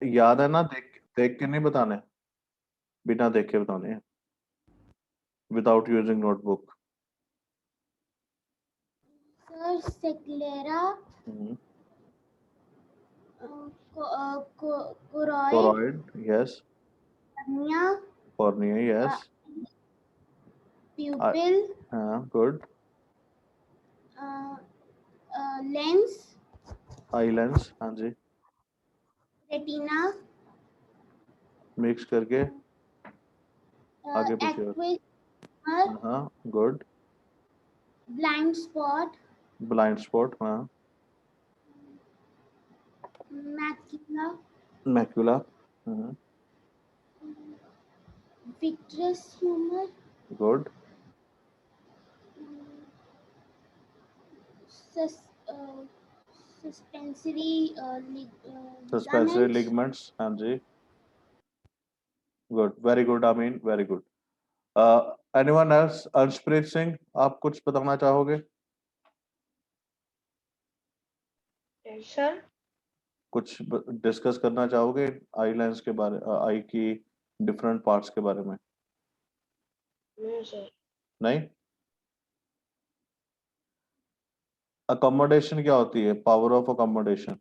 याद है ना? देख देख के नहीं बताने, बिना देख के बताने हैं, without using notebook. Sir sclera, choroid, choroid, yes. Cornea, cornea, yes. Pupil, हाँ, गुड। लेंस, आई लेंस, हाँ जी। रेटिना, मिक्स करके आगे पीछे। एक्विस, हाँ, good. Blind spot, blind spot, हाँ। Macula, macula, vitreous humour, good. Suspensory suspensory ligaments. Ligaments, हाँ जी। Good, very good, I mean very good. Anyone else? Arshpreet Singh, आप कुछ बताना चाहोगे? सर कुछ डिस्कस करना चाहोगे आई लेंस के बारे, आई की डिफरेंट पार्ट्स के बारे में? नहीं सर। नहीं। अकोमोडेशन क्या होती है? Power of accommodation,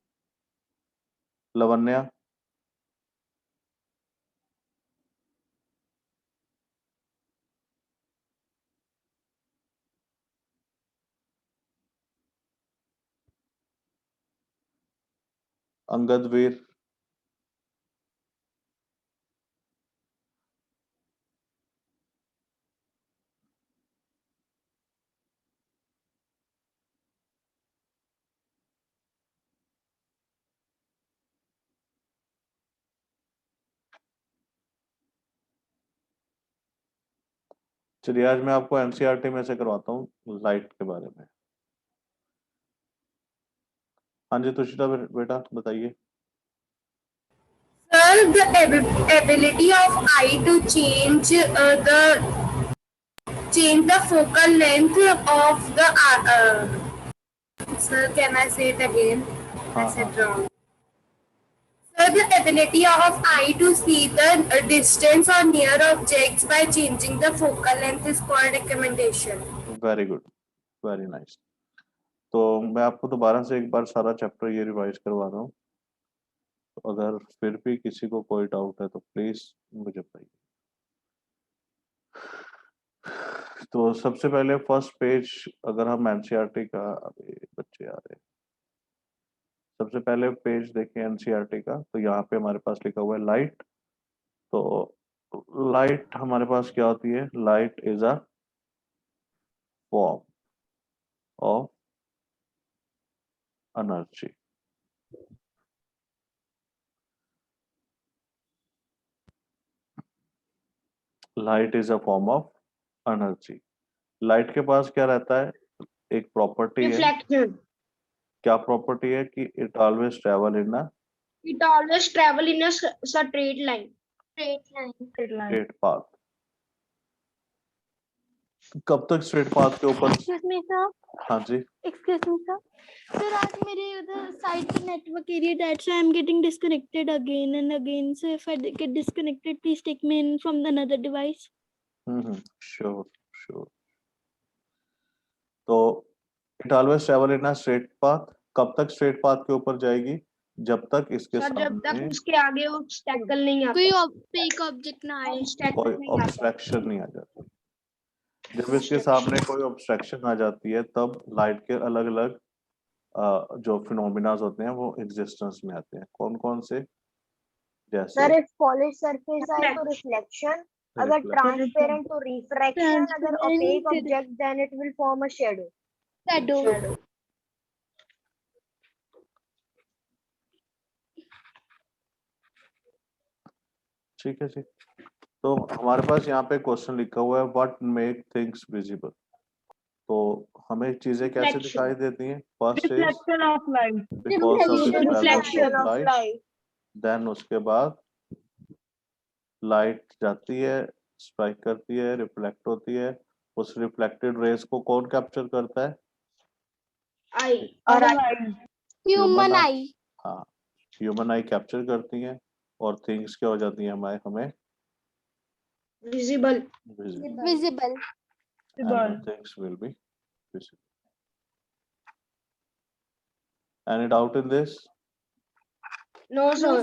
Lavanya. Angad Veer. चलिए, आज मैं आपको एनसीईआरटी में से करवाता हूँ लाइट के बारे में। हाँ जी, तुषिता बेटा बताइए। Sir, the ability of eye to change the focal length of the sir, can I say it again? I said wrong. Sir, the ability of eye to see the distance or near objects by changing the focal length is called accommodation. Very good, very nice. तो मैं आपको दोबारा से एक बार सारा chapter ये revise करवा रहा हूँ। तो अगर फिर भी किसी को कोई डाउट है तो प्लीज मुझे बताइए। तो सबसे पहले फर्स्ट पेज, अगर हम एनसीईआरटी का, अभी बच्चे आ रहे हैं, सबसे पहले पेज देखें एनसीईआरटी का, तो यहाँ पे हमारे पास लिखा हुआ है लाइट। तो लाइट हमारे पास क्या होती है? Light is a form of energy. Light is a form of energy. Light के पास क्या रहता है? एक प्रॉपर्टी है। रिफ्लेक्शन। क्या प्रॉपर्टी है? कि it always travel in a It always travel in a straight line. Straight path. कब तक स्ट्रेट पाथ के ऊपर? एक्सक्यूज मी सर, हाँ जी। एक्सक्यूज मी सर, सर आज मेरे उधर साइड पे network area, that's why I am getting disconnected again and again, so if I get disconnected please take me in from the another device. Sure sure. तो it always travel in a straight path. कब तक straight path के ऊपर जाएगी? जब तक इसके sir जब तक सामने उसके आगे ऑब्स्टेकल नहीं आता, कोई फेक ऑब्जेक्ट ना आए, कोई ऑब्स्ट्रक्शन नहीं आ जाती। जब इसके सामने कोई ऑब्स्ट्रक्शन आ जाती है तब लाइट के अलग अलग जो फिनोमिनाज होते हैं वो एग्जिस्टेंस में आते हैं। कौन कौन से? जैसे सर इफ पॉलिश सरफेस आए तो रिफ्लेक्शन, अगर ट्रांसपेरेंट तो रिफ्रैक्शन, अगर opaque object then it will form a shadow. Shadow. ठीक है जी। तो हमारे पास यहाँ पे क्वेश्चन लिखा हुआ है, व्हाट मेक थिंग्स विजिबल। तो हमें चीजें कैसे दिखाई देती हैं? First is reflection of light. Because of the presence reflection of of light. Light. Then उसके बाद लाइट जाती है, स्ट्राइक करती है, रिफ्लेक्ट होती है। उस रिफ्लेक्टेड रेज को कौन कैप्चर करता है? आई और आई। ह्यूमन आई। हाँ, ह्यूमन आई कैप्चर करती है। और थिंग्स क्या हो जाती हैं हमें visible. visible, Visible. and things will be visible. Any doubt in this? No, sir.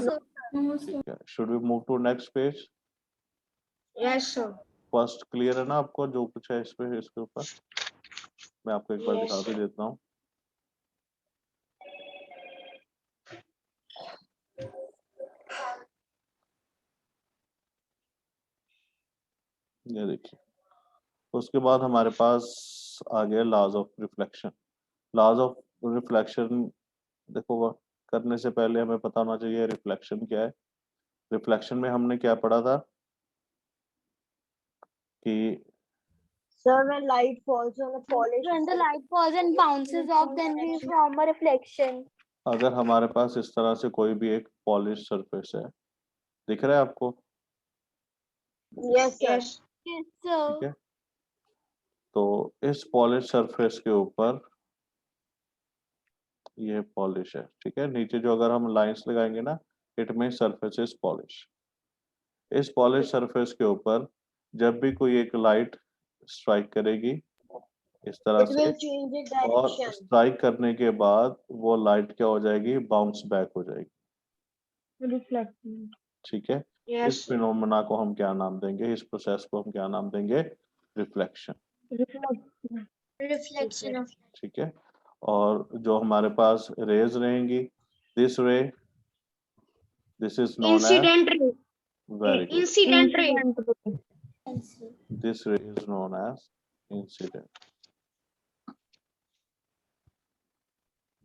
Okay. Should we move to next page? Yes, sir. First clear है ना आपको जो कुछ है इस पे इसके ऊपर? मैं आपको एक बार Yes, दिखा भी sir. देता हूँ। ये देखिए, उसके बाद हमारे पास आ गया laws of reflection. Laws of reflection देखो, करने से पहले हमें पता होना चाहिए रिफ्लेक्शन क्या है। रिफ्लेक्शन में हमने क्या पढ़ा था कि Sir, when light falls on a polished When the light falls and bounces off, then we form a reflection. अगर हमारे पास इस तरह से कोई भी एक पॉलिश सरफेस है, दिख रहा है आपको? Yes, sir. Yes. Yes, ठीक sir. है, तो इस पॉलिश सरफेस के ऊपर ये पॉलिश है, ठीक है। नीचे जो अगर हम लाइंस लगाएंगे ना, it mean surface is polish. इस पॉलिश सरफेस के ऊपर जब भी कोई एक लाइट स्ट्राइक करेगी इस तरह It से, will change its और direction. स्ट्राइक करने के बाद वो लाइट क्या हो जाएगी, बाउंस बैक हो जाएगी, ठीक है। Yes. इस फिनोमेना को हम क्या नाम देंगे, इस प्रोसेस को हम क्या नाम देंगे, रिफ्लेक्शन, Reflection of ठीक है। और जो हमारे पास रेज रहेंगी, this ray, this is known as, Incident ray. Very good, Incident ray. this ray is known as incident,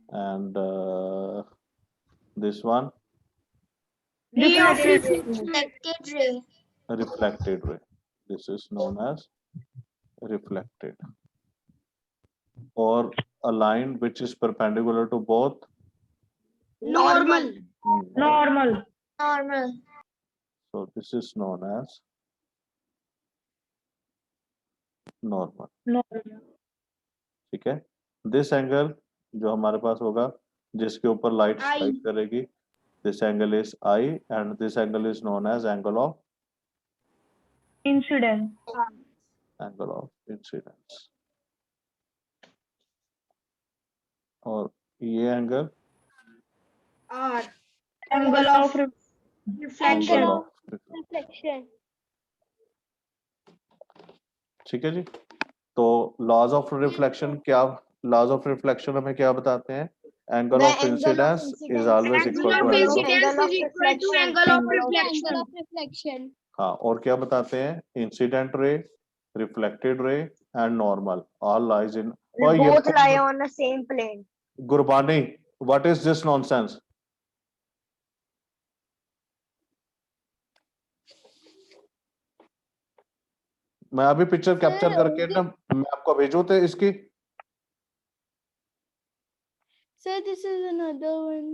and this one Ray of reflected ray. reflected ray, this is known as reflected, or a line which is perpendicular to both, normal. Normal. so this is known as normal, ठीक है। this angle जो हमारे पास होगा जिसके ऊपर light I. Strike करेगी, this angle is I, and this angle is known as angle of Incident. incidence, और ये angle R. Angle of Reflection. angle of reflection. ठीक है जी। तो लॉज ऑफ रिफ्लेक्शन क्या, लॉज ऑफ रिफ्लेक्शन हमें क्या बताते हैं, angle The of angle of incidence is incidence always Angle equal of to angle of, incidence angle is of equal to reflection. angle of Angle reflection. of reflection. हाँ, और क्या बताते हैं, incident ray, reflected ray and normal all lies इन, और ये Both lie on the same plane. Gurbani, what is this nonsense? मैं अभी picture capture करके ना मैं आपको भेजूं तो इसकी, Sir, this is another one.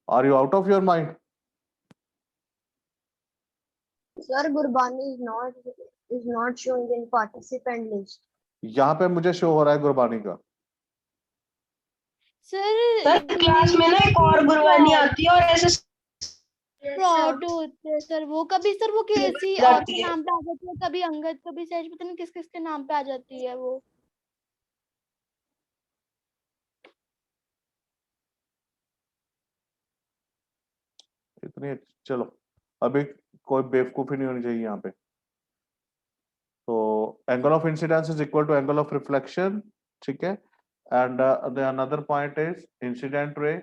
Are you out of your mind? Sir, Gurbani is not showing in participant list. यहाँ पे मुझे शो हो रहा है गुरबानी का, Sir, क्लास में ना एक और गुरबानी आती है और ऐसे फ्रॉड होते हैं सर वो, कभी सर वो किसी और जाती के है। नाम पे आ जाती है, कभी अंगद, कभी सहज, पता नहीं किस किस के नाम पे आ जाती है वो। इतनी चलो अभी कोई बेवकूफी नहीं होनी चाहिए यहाँ पे। तो angle of incidence is equal to angle of reflection, ठीक है। And the another point is incident ray,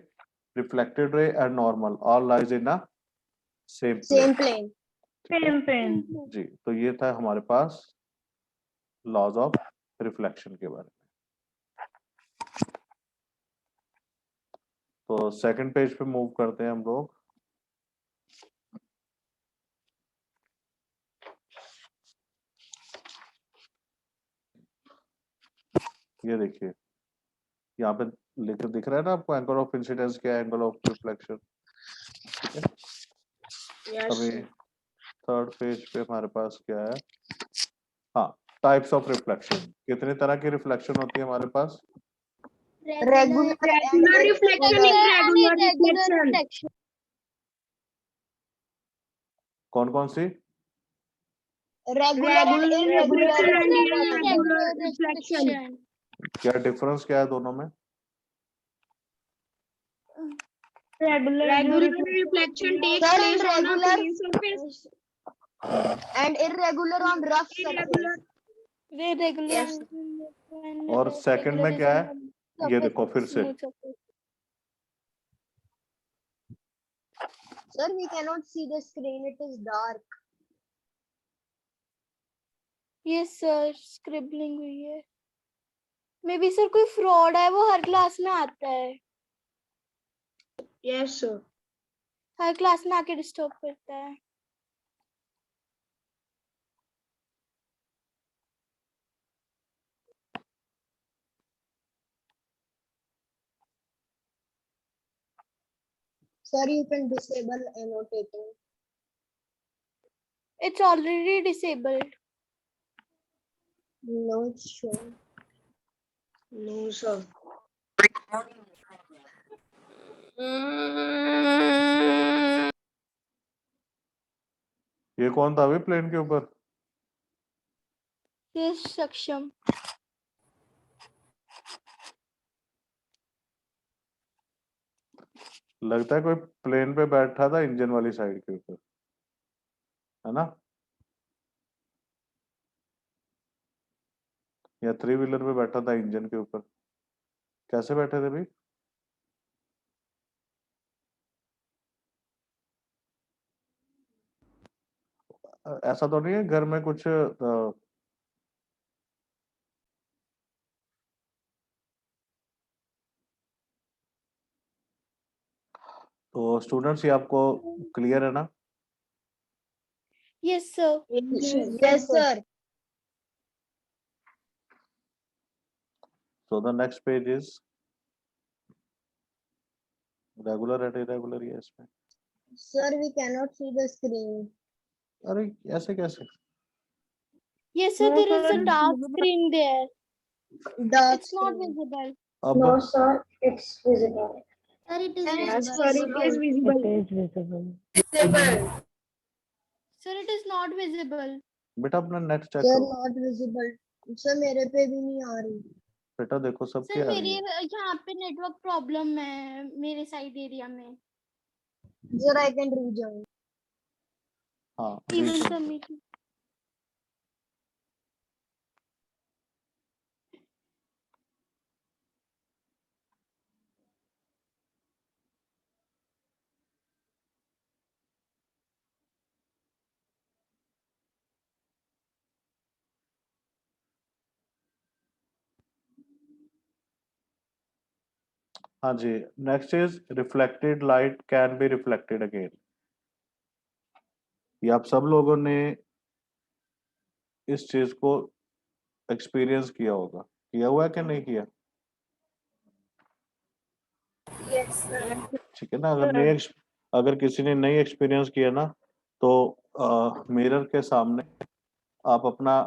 reflected ray and normal all lies in a same Same plane. पेन जी। तो ये था हमारे पास लॉज ऑफ रिफ्लेक्शन के बारे में। तो सेकंड पेज पे मूव करते हैं हम लोग। ये देखिए यहाँ पे लिख दिख रहा है ना आपको, एंगल ऑफ इंसिडेंस क्या है, एंगल ऑफ रिफ्लेक्शन, ठीक है। Yes. अभी थर्ड पेज पे हमारे पास क्या है, हाँ, टाइप्स ऑफ रिफ्लेक्शन, कितनी तरह की रिफ्लेक्शन होती है हमारे पास? Regular Regular and reflection, irregular. irregular reflection. कौन कौन सी? Regular and irregular and reflection. irregular reflection. क्या डिफरेंस क्या है दोनों में? Regular reflection takes Sir, place on a regular plane surface. and irregular on rough surface. Way regular Yes. and और second में irregular क्या is है? on ये surface, देखो फिर से। smooth surface. Sir, we cannot see the screen. It is dark. Yes sir, scribbling हुई है। मे बी सर कोई फ्रॉड है, वो हर क्लास में आता है, Yes, sir. हर क्लास में आके डिस्टर्ब करता है। Sir, you can disable annotating. It's already disabled. No, it's showing. No, sir. ये कौन था अभी प्लेन के ऊपर? Yes, सक्षम। लगता है कोई प्लेन पे बैठा था इंजन वाली साइड के ऊपर, है ना? या 3 व्हीलर पे बैठा था इंजन के ऊपर। कैसे बैठे थे भाई? ऐसा तो नहीं है घर में कुछ तो स्टूडेंट्स, ये आपको क्लियर है ना? Yes sir. Yes, sir. So the next page is regular and irregular। ये इसमें Sir, we cannot see the screen. अरे ऐसे कैसे? Yes sir, there is a dark screen there. Dark It's not screen. visible. अब sir. It's visible. Sir, it is Yes, visible. sir. It is visible. Visible. Sir, it is not visible. बेटा अपना net check Sir, करो। not visible. Sir, मेरे पे भी नहीं आ रही. बेटा देखो सब सर क्या मेरे रही है। यहाँ पे नेटवर्क प्रॉब्लम है मेरे साइड एरिया में। Sir, I can rejoin. हाँ इवन rejoin। सबमिट। हाँ जी, next is reflected light can be reflected again. ये आप सब लोगों ने इस चीज को एक्सपीरियंस किया होगा, किया हुआ है कि नहीं किया? Yes, sir. ठीक है ना। अगर किसी ने नहीं एक्सपीरियंस किया ना, तो मिरर के सामने आप अपना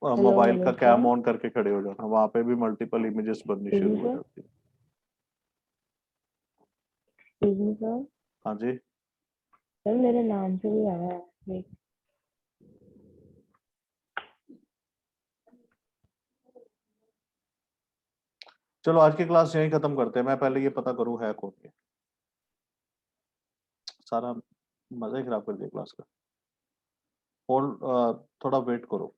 मोबाइल का कैम ऑन करके खड़े हो जाना, वहां पे भी मल्टीपल इमेजेस बननी शुरू हो जाती है। सर, हाँ जी, सर मेरे नाम से भी आ रहा है। चलो आज की क्लास यहीं खत्म करते हैं। मैं पहले ये पता करूं है कौन ये, सारा मजा ही खराब कर दिया क्लास का। और थोड़ा वेट करो।